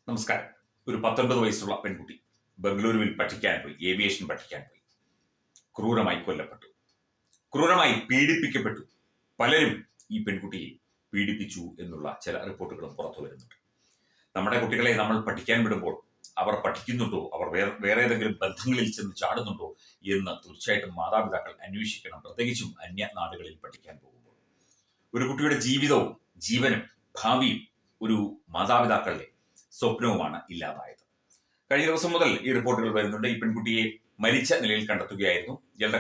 നമസ്കാരം. ഒരു 19 വയസ്സുള്ള പെൺകുട്ടി ബംഗളൂരുവിൽ പഠിക്കാൻ പോയി, ഏവിയേഷൻ പഠിക്കാൻ പോയി. ക്രൂരമായി കൊല്ലപ്പെട്ടു, ക്രൂരമായി പീഡിപ്പിക്കപ്പെട്ടു. പലരും ഈ പെൺകുട്ടിയെ പീഡിപ്പിച്ചു എന്നുള്ള ചില റിപ്പോർട്ടുകളും പുറത്തു വരുന്നുണ്ട്. നമ്മുടെ കുട്ടികളെ നമ്മൾ പഠിക്കാൻ വിടുമ്പോൾ അവർ പഠിക്കുന്നുണ്ടോ, അവർ വേറെ ഏതെങ്കിലും ബന്ധങ്ങളിൽ ചെന്ന് ചാടുന്നുണ്ടോ എന്ന് തീർച്ചയായിട്ടും മാതാപിതാക്കൾ അന്വേഷിക്കണം. പ്രത്യേകിച്ചും അന്യ നാടുകളിൽ പഠിക്കാൻ പോകുമ്പോൾ ഒരു കുട്ടിയുടെ ജീവിതവും ജീവനും ഭാവിയും ഒരു മാതാപിതാക്കളുടെ സ്വപ്നവുമാണ് ഇല്ലാതായത്. കഴിഞ്ഞ ദിവസം മുതൽ ഈ റിപ്പോർട്ടുകൾ വരുന്നുണ്ട്. ഈ പെൺകുട്ടിയെ മരിച്ച നിലയിൽ കണ്ടെത്തുകയായിരുന്നു. ഇയാളുടെ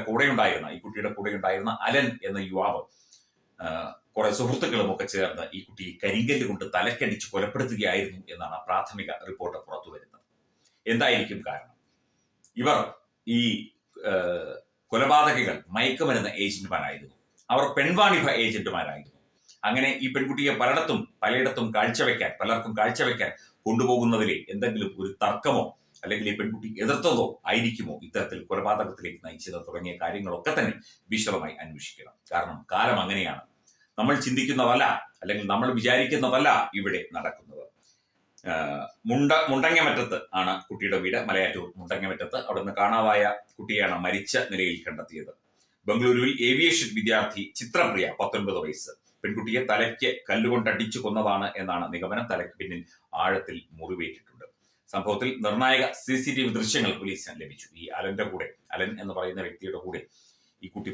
ഈ കുട്ടിയുടെ കൂടെ ഉണ്ടായിരുന്ന അലൻ എന്ന യുവാവ് കുറെ സുഹൃത്തുക്കളും ഒക്കെ ചേർന്ന് ഈ കുട്ടിയെ കരിങ്കല്ല് കൊണ്ട് തലക്കടിച്ച് കൊലപ്പെടുത്തുകയായിരുന്നു എന്നാണ് പ്രാഥമിക റിപ്പോർട്ട് പുറത്തു വരുന്നത്. എന്തായിരിക്കും കാരണം? ഇവർ ഈ കൊലപാതകികൾ മയക്കുമരുന്ന് ഏജന്റുമാരായിരുന്നു. അവർ പെൺവാണിഭ ഏജന്റുമാരായിരുന്നു. അങ്ങനെ ഈ പെൺകുട്ടിയെ പലയിടത്തും പലർക്കും കാഴ്ചവെക്കാൻ കൊണ്ടുപോകുന്നതിലെ എന്തെങ്കിലും ഒരു തർക്കമോ അല്ലെങ്കിൽ ഈ പെൺകുട്ടി എതിർത്തതോ ആയിരിക്കുമോ ഇത്തരത്തിൽ കൊലപാതകത്തിലേക്ക് നയിച്ചത് തുടങ്ങിയ കാര്യങ്ങളൊക്കെ തന്നെ വിശദമായി അന്വേഷിക്കണം. കാരണം കാലം അങ്ങനെയാണ്. നമ്മൾ ചിന്തിക്കുന്നതല്ല, അല്ലെങ്കിൽ നമ്മൾ വിചാരിക്കുന്നതല്ല ഇവിടെ നടക്കുന്നത്. മുണ്ടങ്ങമറ്റത്ത് ആണ് കുട്ടിയുടെ വീട്. മലയാറ്റൂർ മുണ്ടങ്ങമറ്റത്ത്. അവിടെ നിന്ന് കാണാതായ കുട്ടിയാണ് മരിച്ച നിലയിൽ കണ്ടെത്തിയത്. ബംഗളൂരുവിൽ ഏവിയേഷൻ വിദ്യാർത്ഥി ചിത്രപ്രിയ, 19 വയസ്സ്. പെൺകുട്ടിയെ തലയ്ക്ക് കല്ലുകൊണ്ടടിച്ചു കൊന്നതാണ് എന്നാണ് നിഗമനം. തലയ്ക്ക് പിന്നിൽ ആഴത്തിൽ മുറിവേറ്റിട്ടുണ്ട്. സംഭവത്തിൽ നിർണായക CCTV ദൃശ്യങ്ങൾ പോലീസിന് ലഭിച്ചു. ഈ അലൻ എന്ന് പറയുന്ന വ്യക്തിയുടെ കൂടെ ഈ കുട്ടി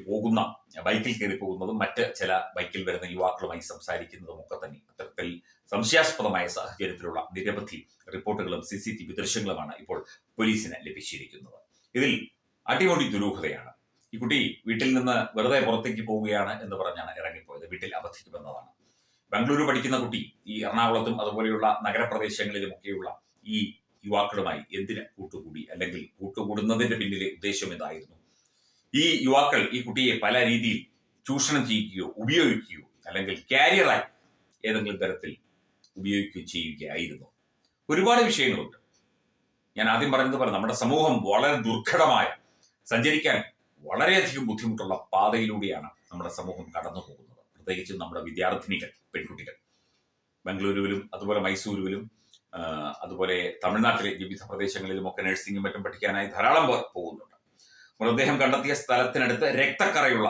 ബൈക്കിൽ കയറി പോകുന്നതും മറ്റ് ചില ബൈക്കിൽ വരുന്ന യുവാക്കളുമായി സംസാരിക്കുന്നതും ഒക്കെ തന്നെ അത്തരത്തിൽ സംശയാസ്പദമായ സാഹചര്യത്തിലുള്ള നിരവധി റിപ്പോർട്ടുകളും CCTV ദൃശ്യങ്ങളുമാണ് ഇപ്പോൾ പോലീസിന് ലഭിച്ചിരിക്കുന്നത്. ഇതിൽ അടിമുടി ദുരൂഹതയാണ്. ഈ കുട്ടി വീട്ടിൽ നിന്ന് വെറുതെ പുറത്തേക്ക് പോവുകയാണ് എന്ന് പറഞ്ഞാണ് ഇറങ്ങിപ്പോയത്. വീട്ടിൽ അബദ്ധിക്കുമെന്നതാണ്. ബംഗളൂരു പഠിക്കുന്ന കുട്ടി ഈ എറണാകുളത്തും അതുപോലെയുള്ള നഗരപ്രദേശങ്ങളിലുമൊക്കെയുള്ള ഈ യുവാക്കളുമായി എന്തിന് കൂട്ടുകൂടി, അല്ലെങ്കിൽ കൂട്ടുകൂടുന്നതിന്റെ പിന്നിലെ ഉദ്ദേശം എന്തായിരുന്നു? ഈ യുവാക്കൾ ഈ കുട്ടിയെ പല രീതിയിൽ ചൂഷണം ചെയ്യുകയോ ഉപയോഗിക്കുകയോ അല്ലെങ്കിൽ കാരിയറായി ഏതെങ്കിലും തരത്തിൽ ഉപയോഗിക്കുകയോ ചെയ്യുകയായിരുന്നു. ഒരുപാട് വിഷയങ്ങളുണ്ട്. ഞാൻ ആദ്യം പറഞ്ഞത് പോലെ നമ്മുടെ സമൂഹം വളരെ ദുർഘടമായ, സഞ്ചരിക്കാൻ വളരെയധികം ബുദ്ധിമുട്ടുള്ള പാതയിലൂടെയാണ് നമ്മുടെ സമൂഹം കടന്നു പോകുന്നത്. പ്രത്യേകിച്ചും നമ്മുടെ വിദ്യാർത്ഥിനികൾ, പെൺകുട്ടികൾ ബംഗളൂരുവിലും അതുപോലെ മൈസൂരുവിലും അതുപോലെ തമിഴ്നാട്ടിലെ വിവിധ പ്രദേശങ്ങളിലും ഒക്കെ നഴ്സിംഗും മറ്റും പഠിക്കാനായി ധാരാളം പേർ പോകുന്നുണ്ട്. മൃതദേഹം കണ്ടെത്തിയ സ്ഥലത്തിനടുത്ത് രക്തക്കറയുള്ള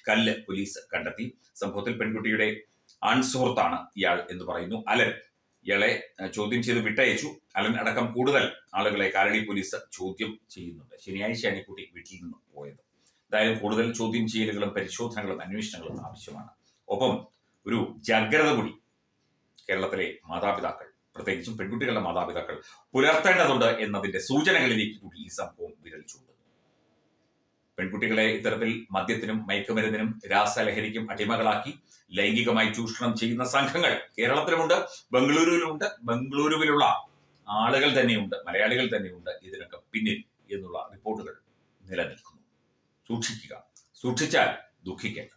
കല്ല് പോലീസ് കണ്ടെത്തി. സംഭവത്തിൽ പെൺകുട്ടിയുടെ ആൺസുഹൃത്താണ് ഇയാൾ എന്ന് പറയുന്നു, അലൻ. ഇയാളെ ചോദ്യം ചെയ്ത് വിട്ടയച്ചു. അലൻ അടക്കം കൂടുതൽ ആളുകളെ കാലടി പോലീസ് ചോദ്യം ചെയ്യുന്നുണ്ട്. ശനിയാഴ്ചയാണ് ഈ കുട്ടി വീട്ടിൽ നിന്ന് പോയത്. എന്തായാലും കൂടുതൽ ചോദ്യം ചെയ്യലുകളും പരിശോധനകളും അന്വേഷണങ്ങളും ആവശ്യമാണ്. ഒപ്പം ഒരു ജാഗ്രത കൂടി കേരളത്തിലെ മാതാപിതാക്കൾ, പ്രത്യേകിച്ചും പെൺകുട്ടികളുടെ മാതാപിതാക്കൾ പുലർത്തേണ്ടതുണ്ട് എന്നതിന്റെ സൂചനകളിലേക്ക് കൂടി ഈ സംഭവം വിരൽ ചൂണ്ടുന്നു. പെൺകുട്ടികളെ ഇത്തരത്തിൽ മദ്യത്തിനും മയക്കുമരുന്നിനും രാസലഹരിക്കും അടിമകളാക്കി ലൈംഗികമായി ചൂഷണം ചെയ്യുന്ന സംഘങ്ങൾ കേരളത്തിലുമുണ്ട്, ബംഗളൂരുവിലുമുണ്ട്. ബംഗളൂരുവിലുള്ള ആളുകൾ തന്നെയുണ്ട്, മലയാളികൾ തന്നെയുണ്ട് ഇതിനൊക്കെ പിന്നിൽ എന്നുള്ള റിപ്പോർട്ടുകൾ നിലനിൽക്കുന്നു. സൂക്ഷിക്കുക. സൂക്ഷിച്ചാൽ ദുഃഖിക്കേണ്ട.